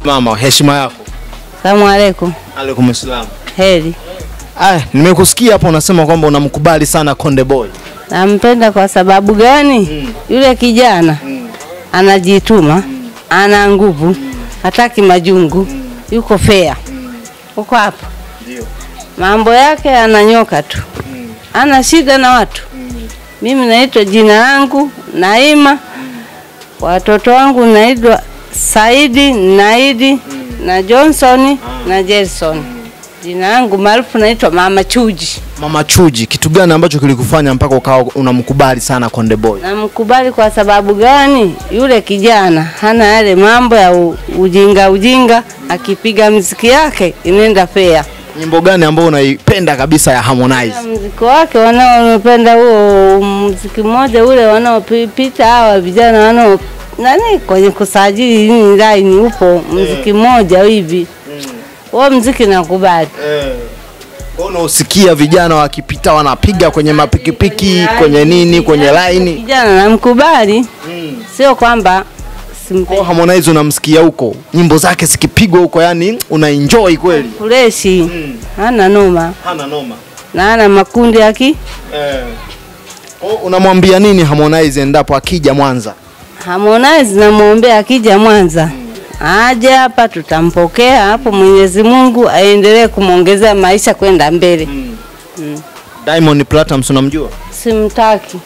Mama, heshima yako. Asalamu alaykum. Alaykum assalam. Heri. Nimekusikia hapo unasema kwamba unamkubali sana Konde Boy. Nampenda kwa sababu gani? Yule kijana anajituma, ana nguvu, hataki majungu, yuko fair. Uko hapa. Ndio. Mambo yake ananyoka tu. Ana shida na watu. Mimi naitwa jina langu Naima. Watoto wangu naitwa Saidi, Naidi na Johnson na Jelson. Jina langu maarufu naitwa Mama Chuji. Mama Chuji, kitu gani ambacho kilikufanya mpaka ukawa unamkubali sana Konde Boy? Namkubali kwa sababu gani? Yule kijana hana yale mambo ya ujinga, akipiga muziki yake inaenda fair. Nyimbo gani ambayo unaipenda kabisa ya Harmonize? Muziki wake wanaopenda huo muziki mmoja ule wanaopita hawa vijana wanao kwenye kusajili nini line upo muziki mmoja hivi. Huo muziki nakubali. Unasikia vijana wakipita wanapiga kwenye mapikipiki, kwenye nini, kwenye line. Kijana namkubali. Sio kwamba simpendi. Harmonize unamsikia huko, nyimbo zake zikipigwa huko yani unaenjoy kweli. Fresh. Hana noma. Hana noma. Na ana makundi yake. Unamwambia nini Harmonize endapo akija Mwanza? Harmonize namuombea akija Mwanza. Aje hapa tutampokea hapo, Mwenyezi Mungu aendelee kumuongezea maisha kwenda mbele. Diamond Platnumz unamjua? Simtaki.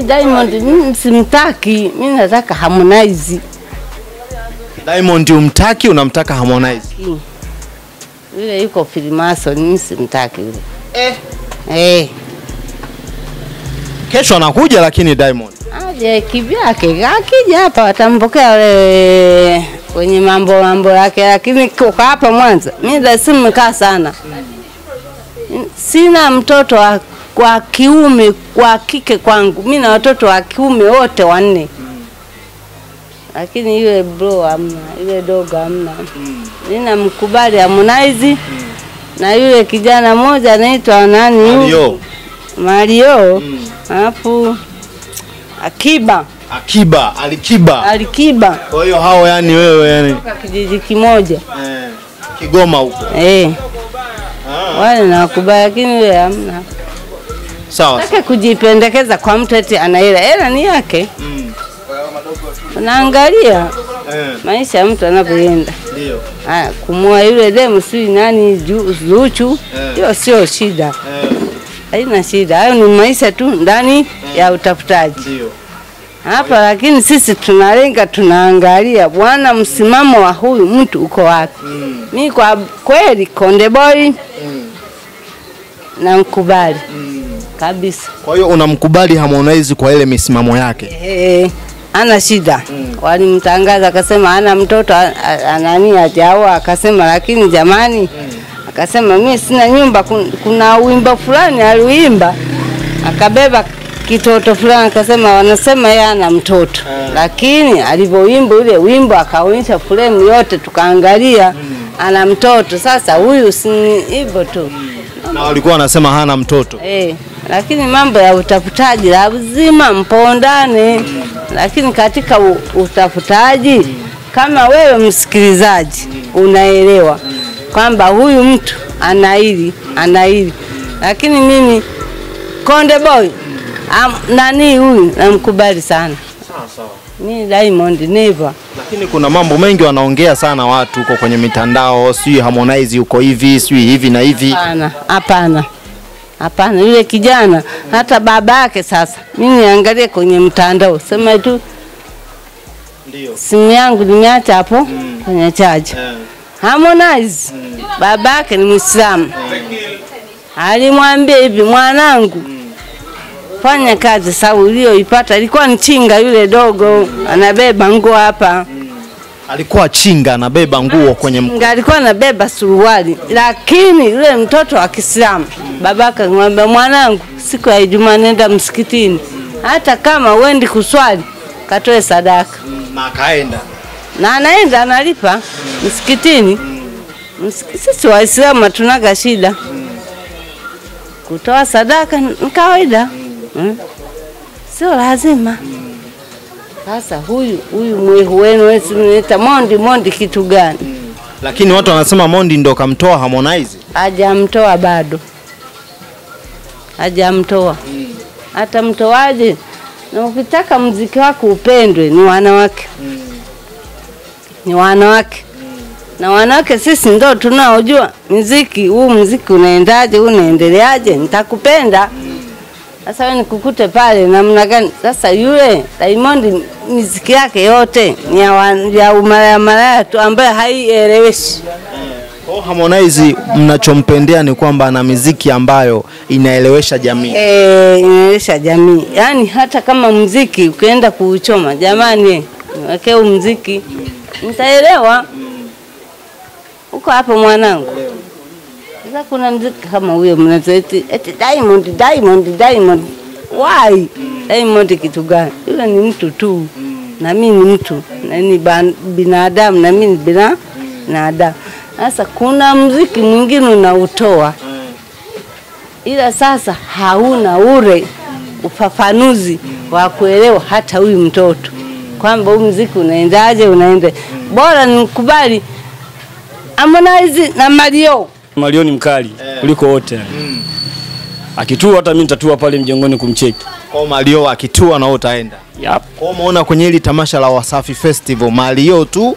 Diamond simtaki, mimi nataka Harmonize. Diamond umtaki, unamtaka Harmonize? Yule yuko Freemason, mimi simtaki yule. Kesho anakuja lakini Diamond. Aje kivyake, akija hapa watampokea wale kwenye mambo yake, lakini kwa hapa Mwanza mimi lazima nikaa sana. Sina mtoto wa kiume, wa kike kwangu. Mimi na watoto wa kiume wote 4. Lakini yule bro hamna, yule dogo hamna. Nina mkubali Harmonize na yule kijana mmoja anaitwa nani? Mario. Alafu Alikiba. Kwa hiyo hao yani wewe yani kijiji kimoja. Kigoma huko. Wale nakubali lakini yule hamna. Sawa. Sasa kujipendekeza kwa mtu eti ana hela ni yake. Naangalia maisha ya mtu anapoenda. Ndio. Kumua yule demu si nani Zuchu, hiyo sio shida. Haina shida. Hayo ni maisha tu ndani ya utafutaji. Ndio. Hapa lakini sisi tunalenga, tunaangalia bwana msimamo wa huyu mtu uko wapi. Mimi kwa kweli Konde Boy namkubali kabisa. Kwa hiyo unamkubali Harmonize kwa ile misimamo yake? Ana shida. Walimtangaza akasema ana mtoto anani ajaoa, akasema lakini jamani akasema mimi sina nyumba. Kuna wimbo fulani aliimba akabeba kitoto fulani akasema wanasema yeye ana mtoto. Lakini alivyoimba ule wimbo akaonyesha frame yote tukaangalia ana mtoto. Sasa huyu si hivyo tu. Na walikuwa wanasema hana mtoto. Lakini mambo ya utafutaji lazima mpondane. Lakini katika utafutaji kama wewe msikilizaji unaelewa kwamba huyu mtu ana hili. Lakini mimi Konde Boy nani huyu namkubali sana. Sawa. Mimi Diamond never. Lakini kuna mambo mengi wanaongea sana watu huko kwenye mitandao, si Harmonize yuko hivi, si hivi na hivi. Hapana, yule kijana hata babake sasa. Mimi niangalie kwenye mtandao, sema tu ndio. Simu yangu nimeacha hapo kwenye charge. Harmonize babake ni Muislamu. Alimwambia hivi, mwanangu fanya kazi sawa ulioipata. Alikuwa ni chinga yule dogo, anabeba nguo hapa. Alikuwa chinga anabeba nguo kwenye mkono. Alikuwa anabeba suruali. Lakini yule mtoto wa Kiislamu babaka ng'ombe, mwanangu siku ya Ijumaa nenda msikitini. Hata kama uendi kuswali, katoe sadaka. Na akaenda. Na anaenda analipa msikitini. Sisi Waislamu tunaga shida. Kutoa sadaka ni kawaida. Sio lazima. Sasa huyu mwehu wenu wewe mnaita Mondi kitu gani? Lakini watu wanasema Mondi ndo kamtoa Harmonize. Hajamtoa bado. Hajamtoa. Hata mtoaje? Na ukitaka muziki wako upendwe ni wanawake. Ni wanawake. Na wanawake sisi ndio tunaojua muziki, huu muziki unaendaje, unaendeleaje, nitakupenda. Sasa wewe nikukute pale namna gani? Sasa yule Diamond muziki yake yote ni ya umalaya tu ambaye haieleweshi. Kwa Harmonize mnachompendea ni kwamba ana muziki ambayo inaelewesha jamii. Inaelewesha jamii. Yaani hata kama muziki ukienda kuuchoma, jamani weke muziki mtaelewa. Uko hapo mwanangu. Sasa kuna muziki kama huyo mnazoeti eti Diamond. Why? Diamond kitu gani? Yule ni mtu tu. Na mimi ni mtu. Na ni binadamu na mimi ni binadamu. Sasa kuna muziki mwingine unautoa. Ila sasa hauna ule ufafanuzi wa kuelewa hata huyu mtoto. Kwamba huu muziki unaendaje, unaenda. Bora nikubali Harmonize na Mario. Mario ni mkali kuliko wote. Akitua hata mimi nitatua pale mjengoni kumcheki. Kwa Mario akitua na utaenda. Yep. Kwa umeona kwenye hili tamasha la Wasafi Festival Mario tu.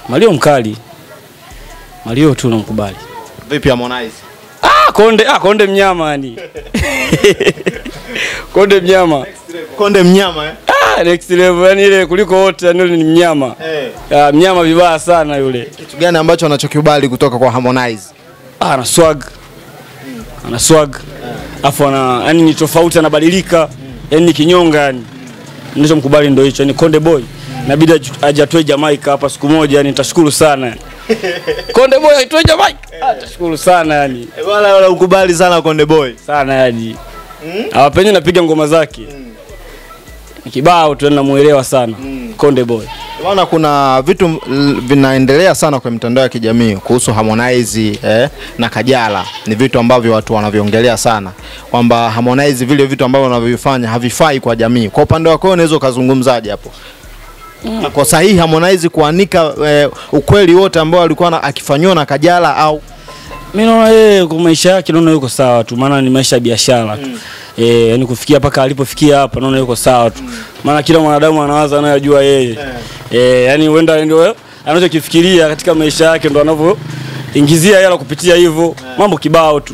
Mario mkali. Mario tu namkubali. Vipi Harmonize? Konde mnyama yani. Konde mnyama. Konde mnyama next level yani ile kuliko wote yani yule ni mnyama. Mnyama vibaya sana yule. Kitu gani ambacho anachokubali kutoka kwa Harmonize? Ana swag. Ana swag. Afu yani ni tofauti, anabadilika. Yani ni kinyonga yani. Ninachomkubali ndio hicho, yani Konde Boy. Inabidi ajatoe Jamaica hapa siku moja, yani nitashukuru sana. Konde Boy aitoe Jamaica. Nitashukuru sana yani. Wala unakubali sana Konde Boy. Sana yani. Hawapendi napiga ngoma zake. Kibao tu namuelewa sana. Konde Boy. Bwana, kuna vitu vinaendelea sana kwa mitandao ya kijamii kuhusu Harmonize na Kajala. Ni vitu ambavyo watu wanaviongelea sana kwamba Harmonize vile vitu ambavyo anavyofanya havifai kwa jamii. Kwa upande wako unaweza kuzungumzaje hapo? Kwa sahihi Harmonize kuanika ukweli wote ambao alikuwa akifanywa na Kajala au? Mimi naona yeye kwa maisha yake naona yuko sawa tu, maana ni maisha ya biashara tu. Yani kufikia paka alipofikia hapa naona yuko sawa tu. Maana kila mwanadamu anawaza anayojua yeye. Yani huenda ndio anachokifikiria katika maisha yake ndio anavyoingizia hela kupitia hivyo. Mambo kibao tu.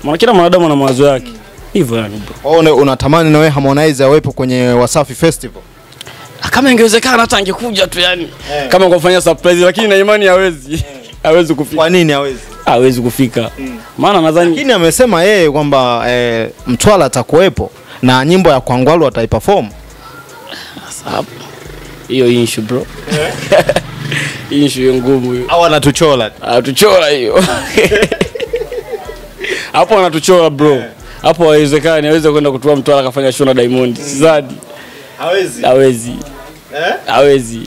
Maana kila mwanadamu ana mawazo yake. Hivyo yani bro. Unatamani na wewe Harmonize awepo kwenye Wasafi Festival? Kama ingewezekana hata angekuja tu yani. Kama kufanya surprise, lakini na imani hawezi. Hawezi kufika. Kwa nini hawezi? Hawezi kufika. Maana nadhani lakini amesema yeye kwamba Mtwala atakuepo na nyimbo ya Kwangwalu ataiperform. Sasa hiyo issue bro. Issue ngumu hiyo. Au anatuchola? Atuchola hiyo. Hapo anatuchola bro. Hapo haiwezekani aweze kwenda kutoa Mtwala akafanya show na Diamond. Sidhani. Hawezi. Hawezi. Hawezi.